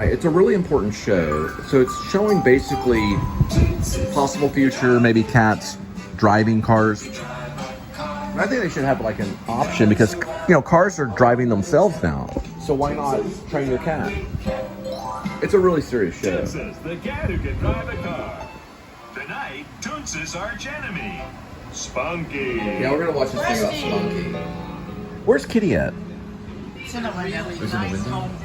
It's a really important show. So it's showing basically possible future, maybe cats driving cars. And I think they should have like an option because, you know, cars are driving themselves now. So why not train your cat? It's a really serious show. Toonces, the cat who can drive a car. Tonight, Toonces' arch enemy, Spunky. Yeah, we're gonna watch this thing about Spunky. Where's Kitty at? It's in the window. It's in the window? Home videos.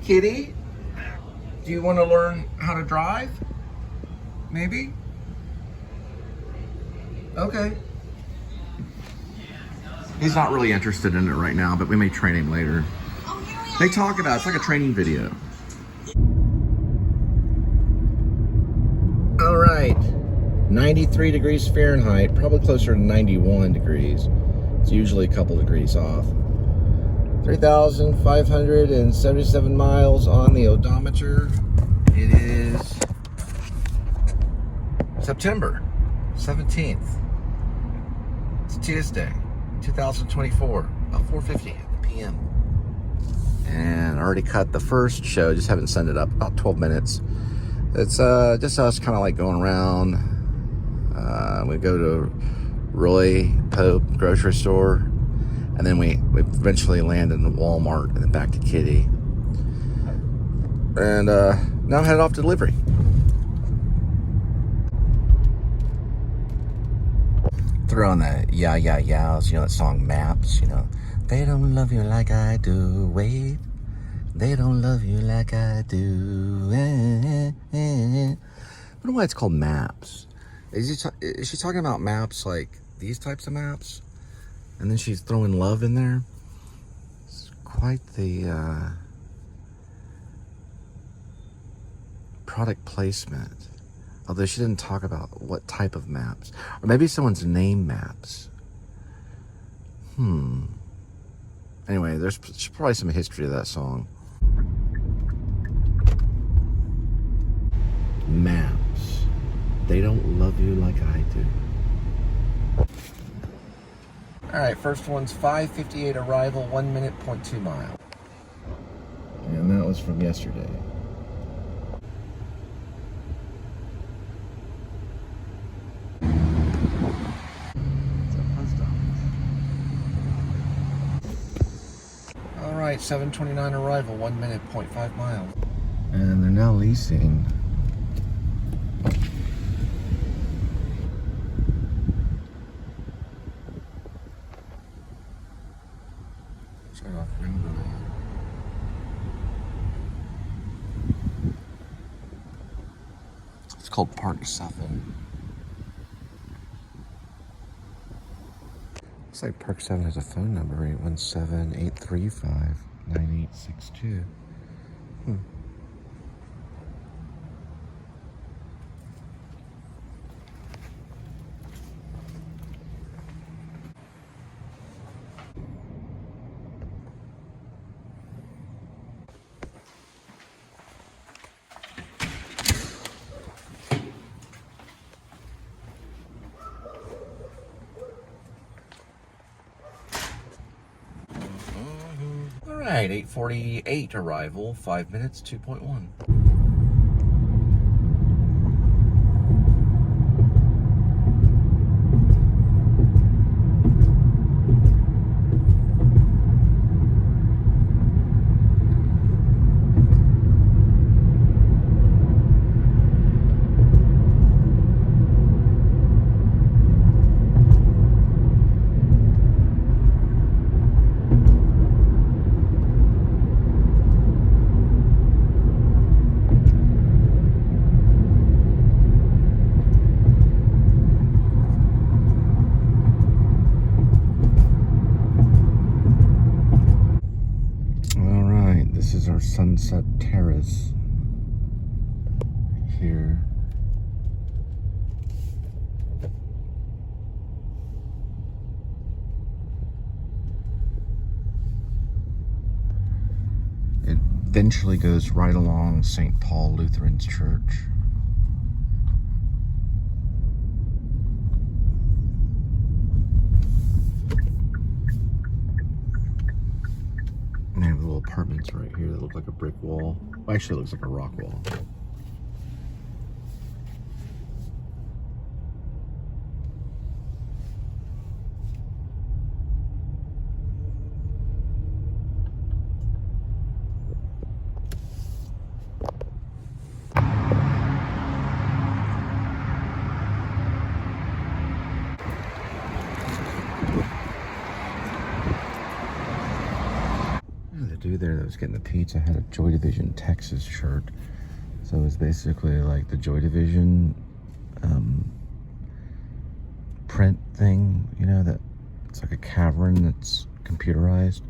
Kitty, do you want to learn how to drive? Maybe? Okay. He's not really interested in it right now, but we may train him later. They talk about it. It's like a training video. All right. 93 degrees Fahrenheit, probably closer to 91 degrees. It's usually a couple degrees off. 3,577 miles on the odometer. It is September 17th. It's Tuesday, 2024, about 4:50 p.m. And I already cut the first show, just haven't sent it up, about 12 minutes. It's just us kind of like going around. We go to Roy Pope grocery store, and then we eventually land in Walmart and then back to Kitty. And now I'm headed off to delivery. Throw on the yeah, you know that song Maps, you know. They don't love you like I do, wait. They don't love you like I do. I don't know why it's called Maps. Is she talking about maps like these types of maps? And then she's throwing love in there. It's quite the product placement. Although she didn't talk about what type of maps. Or maybe someone's name Maps. Anyway, there's probably some history to that song. Maps. They don't love you like I do. All right, first one's 5:58 arrival, 1 minute, 0.2 mile. And that was from yesterday. All right, 7:29 arrival, 1 minute, 0.5 miles. And they're now leasing. It's called Park 7. Looks like Park 7 has a phone number, 817-835-9862. All right, 8:48 arrival, 5 minutes, 2.1. This is our Sunset Terrace here. It eventually goes right along St. Paul Lutheran Church. little apartments right here that look like a brick wall. Well, actually, it looks like a rock wall. The dude there that was getting the pizza had a Joy Division Texas shirt. So it was basically like the Joy Division print thing, you know, that it's like a cavern that's computerized.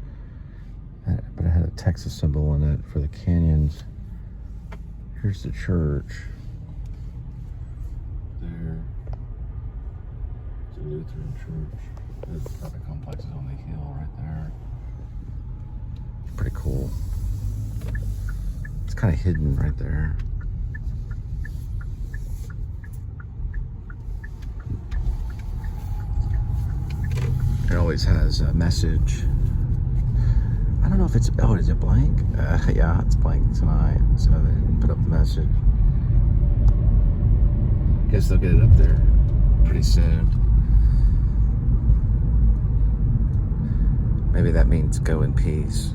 But it had a Texas symbol in it for the canyons. Here's the church. There. It's a Lutheran church. The apartment complex is on the hill right there. Pretty cool. It's kind of hidden right there. It always has a message. I don't know if it's, oh, is it blank? Yeah, it's blank tonight, so they didn't put up the message. Guess they'll get it up there pretty soon. Maybe that means go in peace.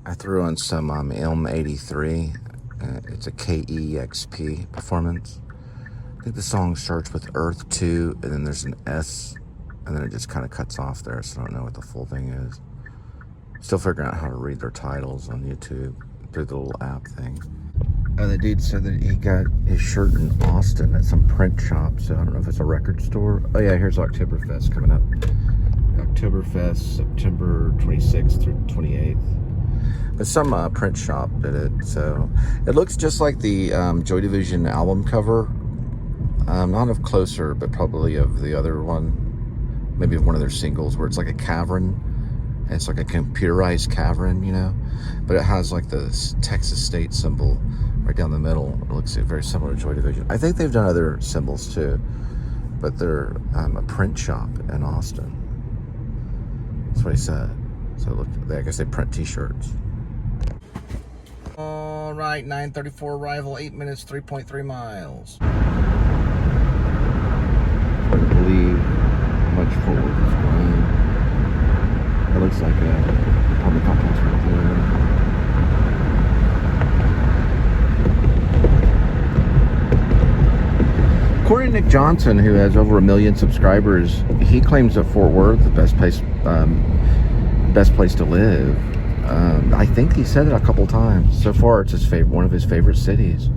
I threw on some Ilm 83. It's a KEXP performance. I think the song starts with Earth 2, and then there's an S, and then it just kind of cuts off there, so I don't know what the full thing is. Still figuring out how to read their titles on YouTube through the little app thing. Oh, the dude said that he got his shirt in Austin at some print shop, so I don't know if it's a record store. Oh yeah, here's Oktoberfest coming up. Oktoberfest, September 26th through 28th. But some print shop did it, so it looks just like the Joy Division album cover. Not of Closer, but probably of the other one. Maybe of one of their singles where it's like a cavern. It's like a computerized cavern, you know? But it has like the Texas state symbol right down the middle. It looks very similar to Joy Division. I think they've done other symbols too, but they're a print shop in Austin. That's what he said. So look, I guess they print t-shirts. All right, 9:34 arrival, 8 minutes, 3.3 miles. I believe much forward is going. It looks like a apartment complex right there. According to Nick Johnson, who has over 1 million subscribers, he claims that Fort Worth, the best place to live. I think he said it a couple times. So far, it's his one of his favorite cities.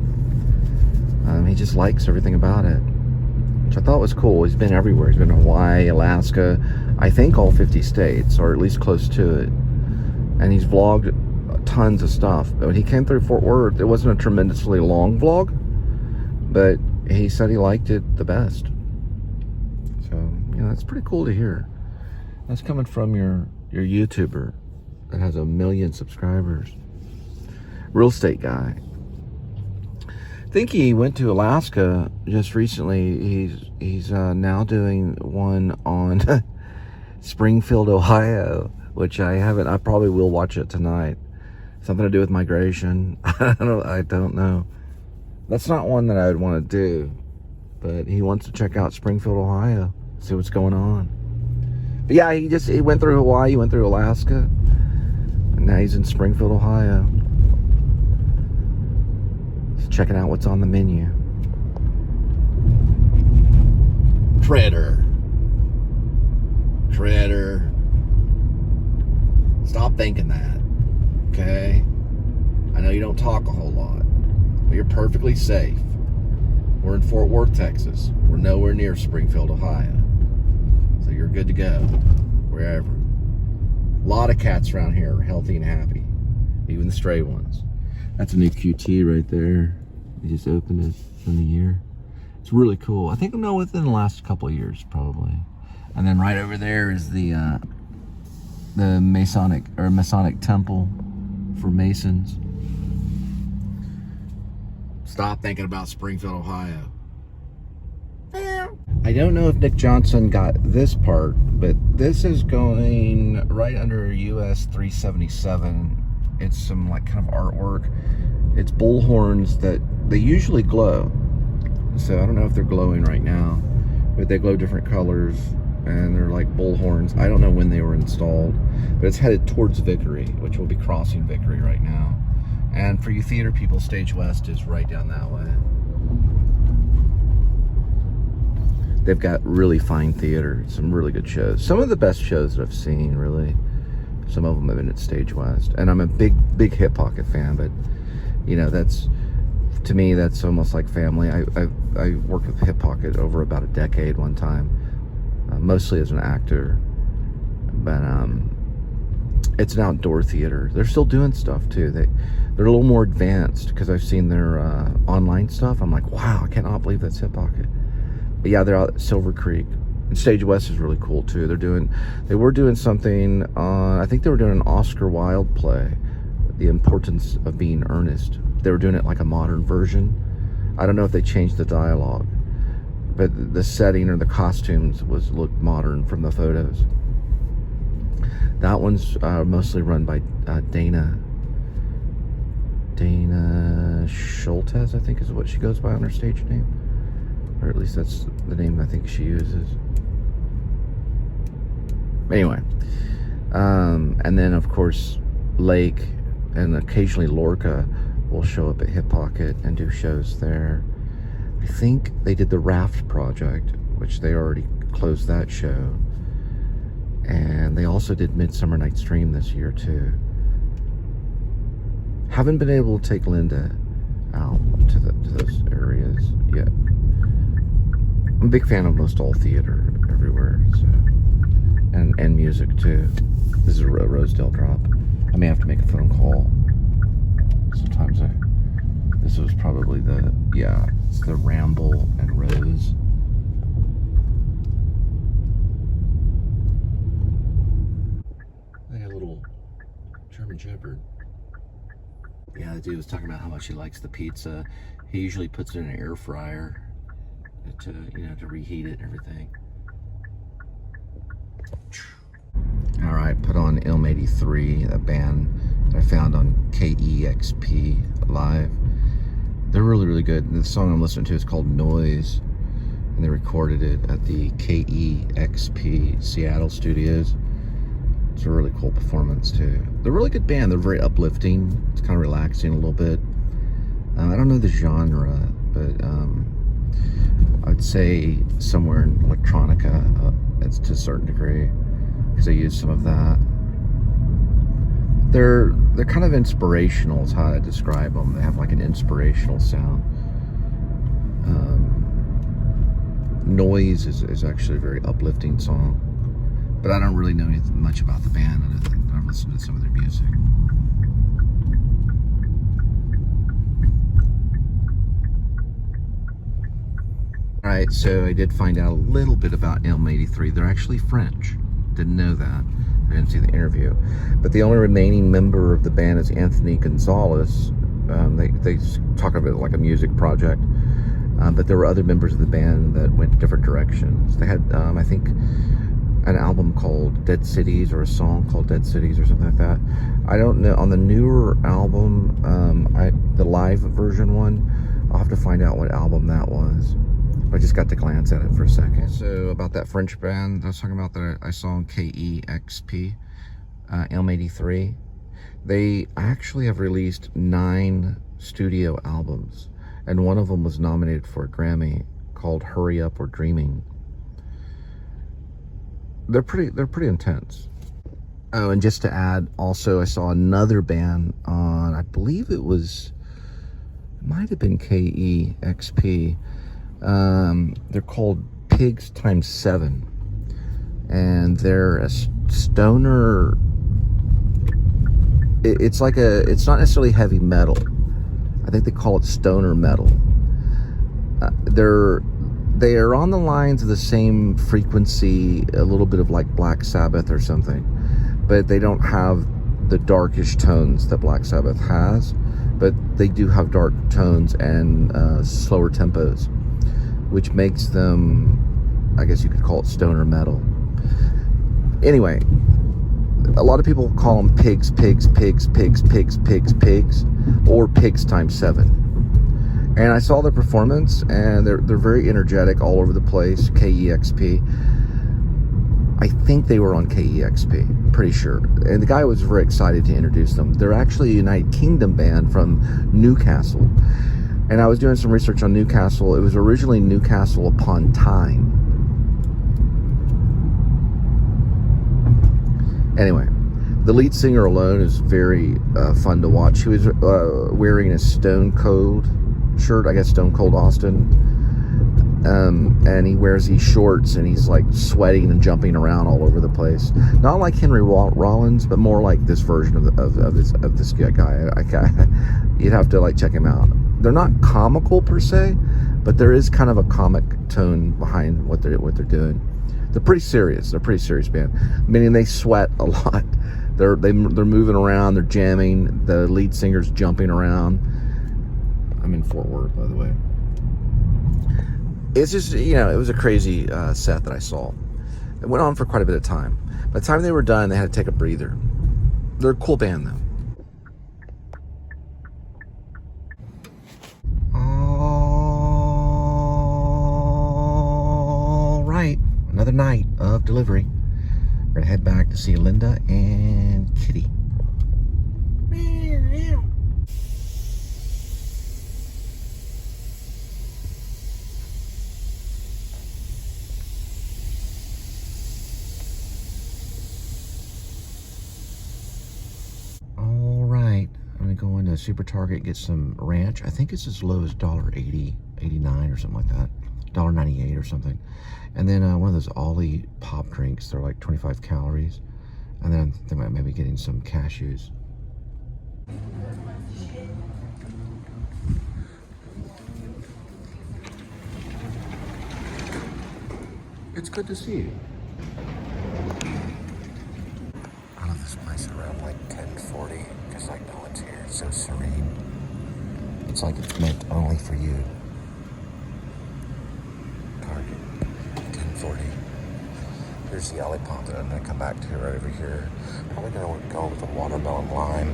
He just likes everything about it, which I thought was cool. He's been everywhere. He's been to Hawaii, Alaska, I think all 50 states, or at least close to it. And he's vlogged tons of stuff. But when he came through Fort Worth, it wasn't a tremendously long vlog, but he said he liked it the best. So, you know, that's pretty cool to hear. That's coming from your YouTuber that has 1 million subscribers. Real estate guy. I think he went to Alaska just recently. He's now doing one on Springfield, Ohio, which I haven't. I probably will watch it tonight. Something to do with migration. I don't know. That's not one that I would want to do, but he wants to check out Springfield, Ohio, see what's going on. But yeah, he went through Hawaii, he went through Alaska, and now he's in Springfield, Ohio. He's checking out what's on the menu. Critter. Stop thinking that, okay? I know you don't talk a whole lot, but you're perfectly safe. We're in Fort Worth, Texas. We're nowhere near Springfield, Ohio. So you're good to go, wherever. A lot of cats around here are healthy and happy, even the stray ones. That's a new QT right there. We just opened it in the year. It's really cool. I think within the last couple of years, probably. And then right over there is the Masonic temple for Masons. Stop thinking about Springfield, Ohio. I don't know if Nick Johnson got this part, but this is going right under US 377. It's some like kind of artwork. It's bullhorns that they usually glow. So I don't know if they're glowing right now, but they glow different colors and they're like bullhorns. I don't know when they were installed, but it's headed towards Vickery, which will be crossing Vickery right now. And for you theater people, Stage West is right down that way. They've got really fine theater, some really good shows. Some of the best shows that I've seen, really. Some of them have been at Stage West. And I'm a big Hip Pocket fan, but, you know, that's, to me, that's almost like family. I worked with Hip Pocket over about a decade one time, mostly as an actor. But it's an outdoor theater. They're still doing stuff, too. They're a little more advanced, because I've seen their online stuff. I'm like, wow, I cannot believe that's Hip Pocket. But yeah, they're out at Silver Creek. And Stage West is really cool too. They were doing something on, I think they were doing an Oscar Wilde play, The Importance of Being Earnest. They were doing it like a modern version. I don't know if they changed the dialogue, but the setting or the costumes looked modern from the photos. That one's mostly run by Dana Schultes, I think is what she goes by on her stage name. Or at least that's the name I think she uses. Anyway, and then of course Lake and occasionally Lorca will show up at Hip Pocket and do shows there. I think they did the Raft Project, which they already closed that show, and they also did Midsummer Night's Dream this year too. Haven't been able to take Linda out to those areas yet. I'm a big fan of most all theater everywhere, so and music too. This is a Rosedale drop. I may have to make a phone call. Sometimes this was probably it's the Ramble and Rose. They got a little German Shepherd. Yeah, the dude was talking about how much he likes the pizza. He usually puts it in an air fryer to reheat it and everything. All right, put on Ilm 83, a band that I found on KEXP Live. They're really, really good. The song I'm listening to is called Noise, and they recorded it at the KEXP Seattle studios. It's a really cool performance too. They're a really good band. They're very uplifting. It's kind of relaxing a little bit. I don't know the genre, but I'd say somewhere in electronica, it's to a certain degree, because I use some of that. They're kind of inspirational is how I describe them. They have like an inspirational sound. Noise is actually a very uplifting song, but I don't really know much about the band other than I've listened to some of their music. Alright, so I did find out a little bit about Ilm 83. They're actually French. Didn't know that. I didn't see the interview. But the only remaining member of the band is Anthony Gonzalez. They talk of it like a music project. But there were other members of the band that went different directions. They had, I think, an album called Dead Cities, or a song called Dead Cities, or something like that. I don't know. On the newer album, the live version one, I'll have to find out what album that was. I just got to glance at it for a second. So about that French band I was talking about that I saw on KEXP, Ilm 83. They actually have released 9 studio albums, and one of them was nominated for a Grammy, called Hurry Up or Dreaming. They're pretty intense. Oh, and just to add, also I saw another band on, I believe it might have been KEXP. They're called Pigs Times 7, and they're a stoner. It's not necessarily heavy metal. I think they call it stoner metal. They are on the lines of the same frequency, a little bit of like Black Sabbath or something, but they don't have the darkish tones that Black Sabbath has, but they do have dark tones and slower tempos, which makes them I guess you could call it stoner metal. Anyway, a lot of people call them pigs, or pigs times 7. And I saw their performance, and they're very energetic all over the place. KEXP. I think they were on KEXP, pretty sure. And the guy was very excited to introduce them. They're actually a United Kingdom band from Newcastle. And I was doing some research on Newcastle. It was originally Newcastle upon Tyne. Anyway, the lead singer alone is very fun to watch. He was wearing a Stone Cold shirt, I guess Stone Cold Austin. And he wears these shorts, and he's like sweating and jumping around all over the place. Not like Henry Rollins, but more like this version of this guy. You'd have to like check him out. They're not comical per se, but there is kind of a comic tone behind what they're doing. They're pretty serious. They're a pretty serious band, meaning they sweat a lot. They're moving around. They're jamming. The lead singer's jumping around. I'm in Fort Worth, by the way. It's just, you know, it was a crazy set that I saw. It went on for quite a bit of time. By the time they were done, they had to take a breather. They're a cool band, though. All right, another night of delivery. We're gonna head back to see Linda and Kitty. Go into Super Target and get some ranch. I think it's as low as $1.80, 89 or something like that, $1.98 or something. And then one of those Ollie pop drinks. They're like 25 calories. And then I think I might be getting some cashews. It's good to see you. I love this place around like 10:40 because like no one's here. It's so serene. It's like it's meant only for you. Target, 10:40. Here's the Olipop that I'm gonna come back to right over here. Probably gonna go with a watermelon lime.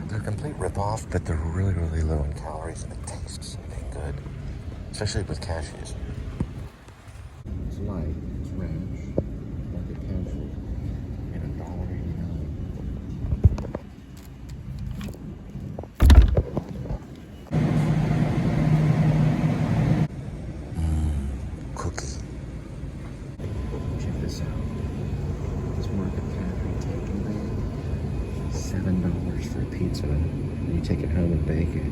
They're a complete ripoff, but they're really, really low in calories and it tastes dang good, especially with cashews. It's light, it's ranch, like a pencil, and $1.89. Cookie. Check this out. This market factory taking bag, $7 for a pizza, and you take it home and bake it.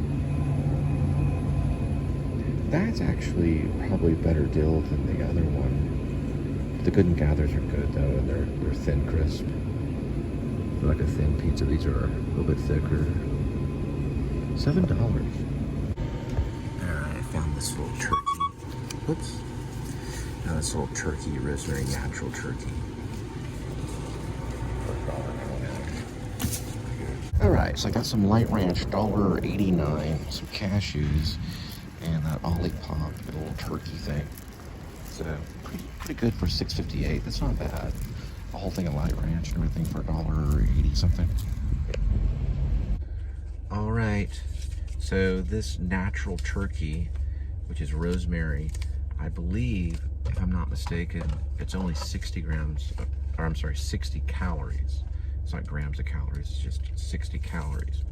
That's actually probably a better deal than the other one. The Good and Gathers are good though, and they're thin crisp. They're like a thin pizza. These are a little bit thicker. $7. Alright, I found this little turkey. Oops. Now this little turkey, rosemary natural turkey. Alright, so I got some light ranch, $1.89, some cashews, and that Olipop, the little turkey thing. So pretty good for $6.58. That's not bad. A whole thing of light ranch and everything for $1.80 something. All right, so this natural turkey, which is rosemary, I believe, if I'm not mistaken, it's only 60 calories. It's not grams of calories, it's just 60 calories.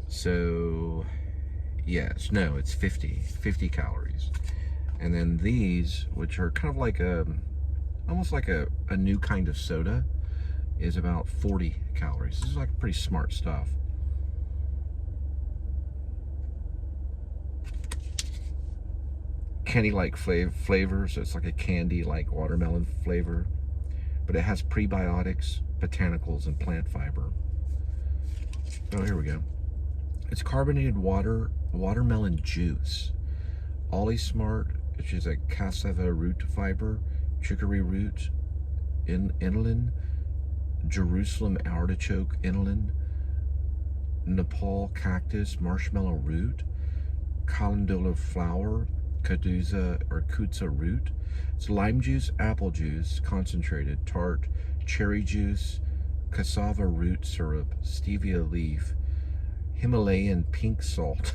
So, yes, no, it's 50 calories. And then these, which are kind of like almost like a new kind of soda, is about 40 calories. This is like pretty smart stuff. Candy-like flavor, so it's like a candy-like watermelon flavor, but it has prebiotics, botanicals, and plant fiber. Oh, here we go. It's carbonated watermelon juice, Ollie Smart, which is a cassava root fiber, chicory root, inulin, Jerusalem artichoke inulin, Nepal cactus marshmallow root, calendula flower, kudza root. It's lime juice, apple juice, concentrated, tart, cherry juice, cassava root syrup, stevia leaf, Himalayan pink salt,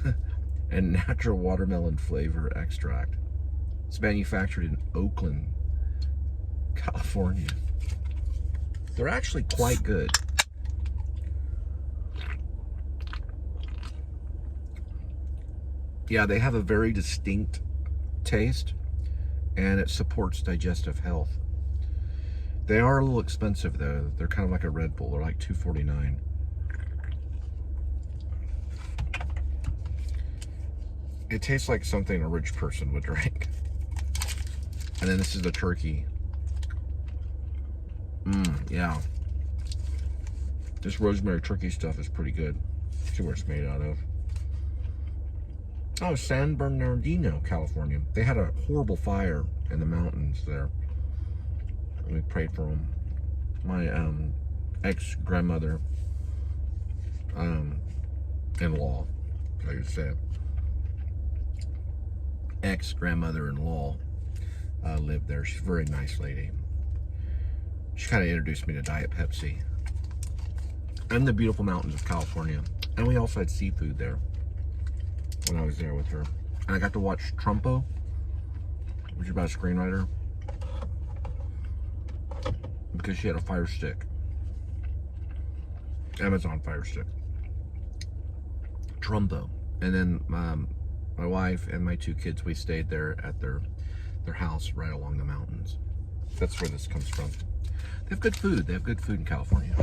and natural watermelon flavor extract. It's manufactured in Oakland, California. They're actually quite good. Yeah, they have a very distinct taste, and it supports digestive health. They are a little expensive though. They're kind of like a Red Bull. They're like $2.49. It tastes like something a rich person would drink. And then this is the turkey. Yeah. This rosemary turkey stuff is pretty good. See what it's made out of. Oh, San Bernardino, California. They had a horrible fire in the mountains there. We prayed for them. My ex-grandmother, in-law, I would say. Ex-grandmother-in-law lived there. She's a very nice lady. She kind of introduced me to Diet Pepsi and the beautiful mountains of California. And we also had seafood there when I was there with her. And I got to watch Trumpo, which is about a screenwriter, because she had a Fire Stick. Amazon Fire Stick. Trumpo. And then my wife and my 2 kids, we stayed there at their house right along the mountains. That's where this comes from. They have good food. They have good food in California.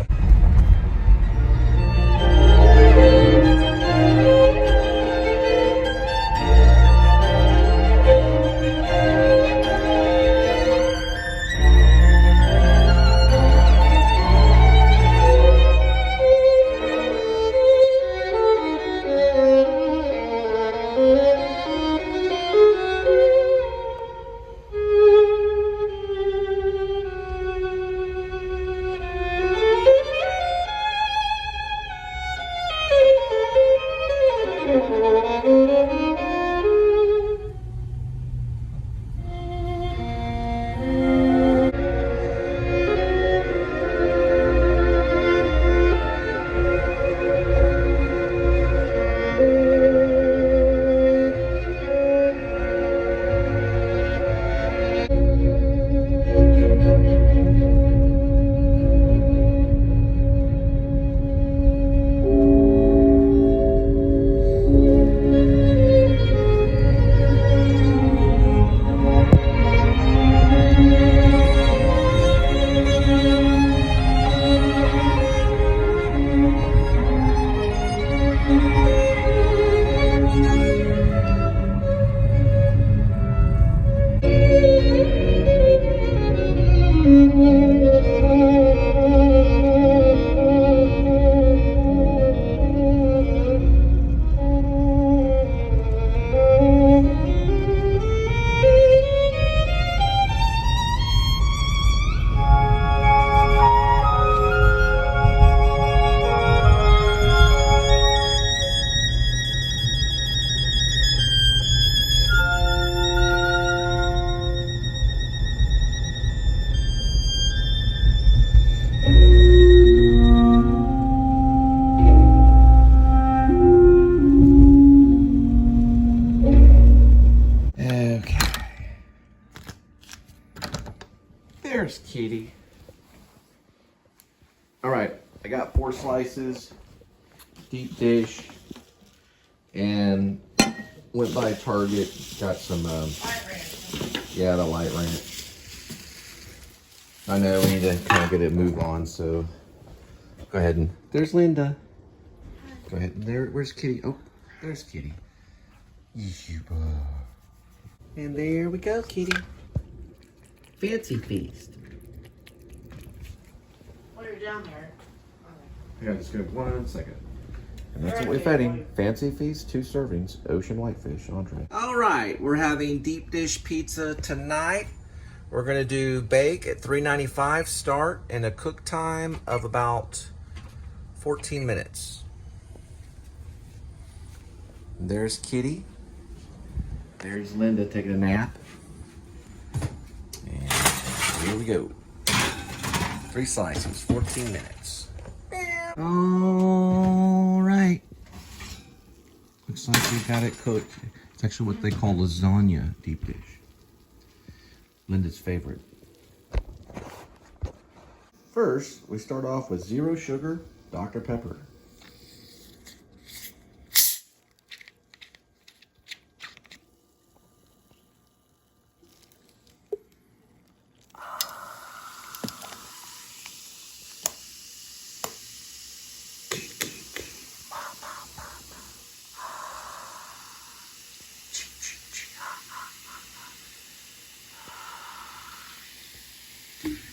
There's Kitty. All right, I got 4 slices, deep dish, and went by Target, got some, yeah, the light ranch. I know we need to kind of get it move on, so go ahead and, there's Linda. Go ahead and there, where's Kitty? Oh, there's Kitty. And there we go, Kitty. Fancy feast. Put her down there. Yeah, just give 1 second. And that's what we're feeding. Fancy feast, 2 servings, ocean whitefish entree. All right, we're having deep dish pizza tonight. We're gonna do bake at $3.95 start and a cook time of about 14 minutes. There's Kitty. There's Linda taking a nap. And here we go. 3 slices, 14 minutes. All right. Looks like we got it cooked. It's actually what they call lasagna deep dish. Linda's favorite. First, we start off with 0 sugar Dr. Pepper.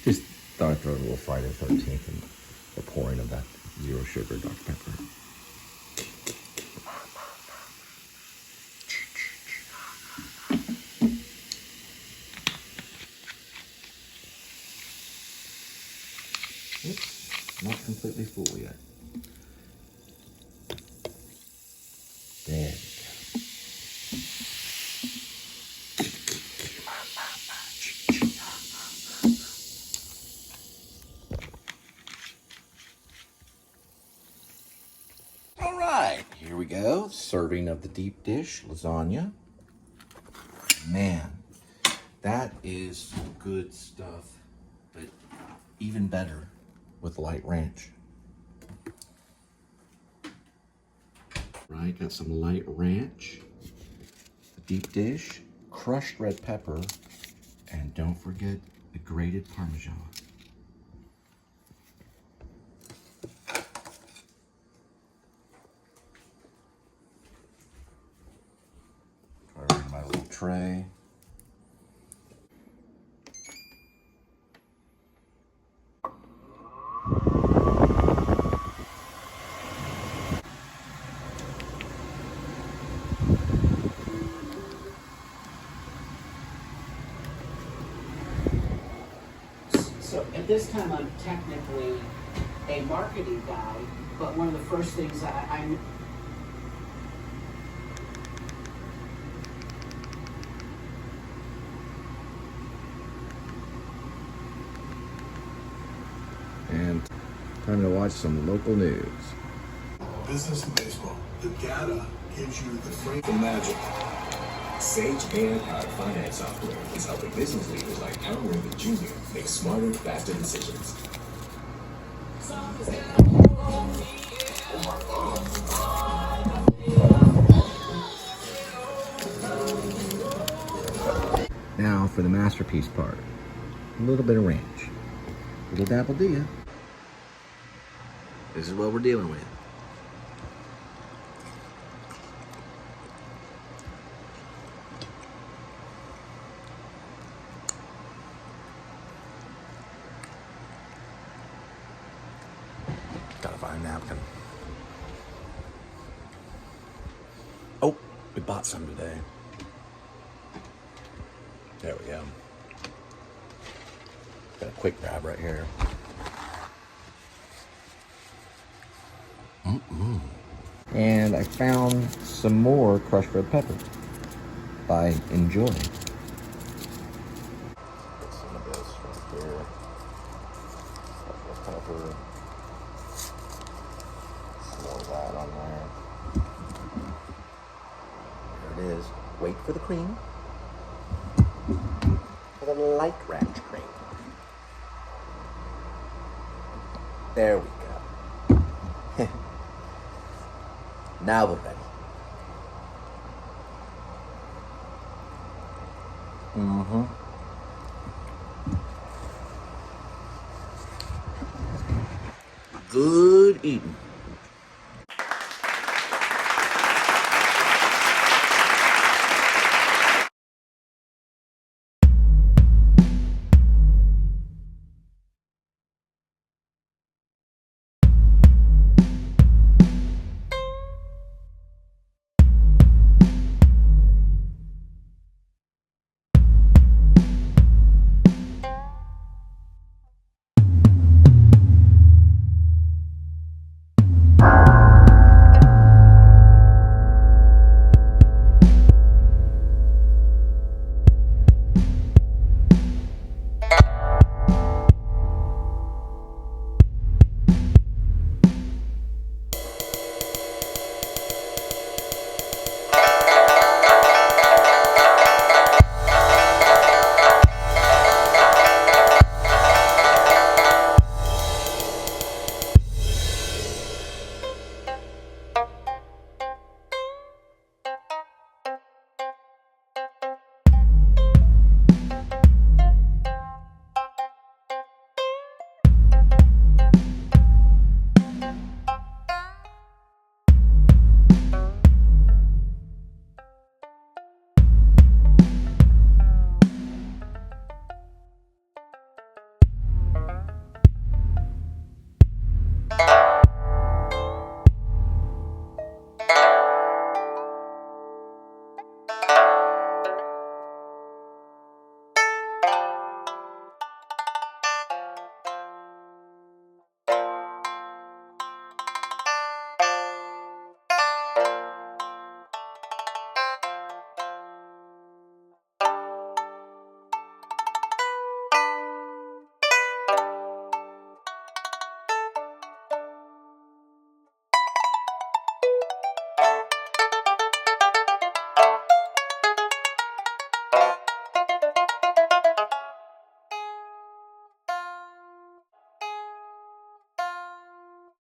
Just thought I'd throw a little Friday the 13th in the pouring of that 0 sugar Dr. Pepper. Oops, not completely full yet. There we go. All right, here we go. Serving of the deep dish lasagna. Man, that is some good stuff, but even better with light ranch. Right, got some light ranch, the deep dish, crushed red pepper, and don't forget the grated Parmesan. Put it in my little tray. So at this time, I'm technically a marketing guy, but one of the first things I'm And time to watch some local news. Business and baseball. The data gives you the frame. The magic. Sage AI-powered finance software is helping business leaders like Edmund Jr. make smarter, faster decisions. Now for the masterpiece part. A little bit of ranch. Little dabble do ya. This is what we're dealing with. Gotta find a napkin. Oh, we bought some today. There we go. Got a quick grab right here. And I found some more crushed red pepper by Enjoy. Get some of this right here. Red pepper. Some more of that on there. There it is. Wait for the cream. For the light ranch cream. There we go. Now we're ready. Good eating.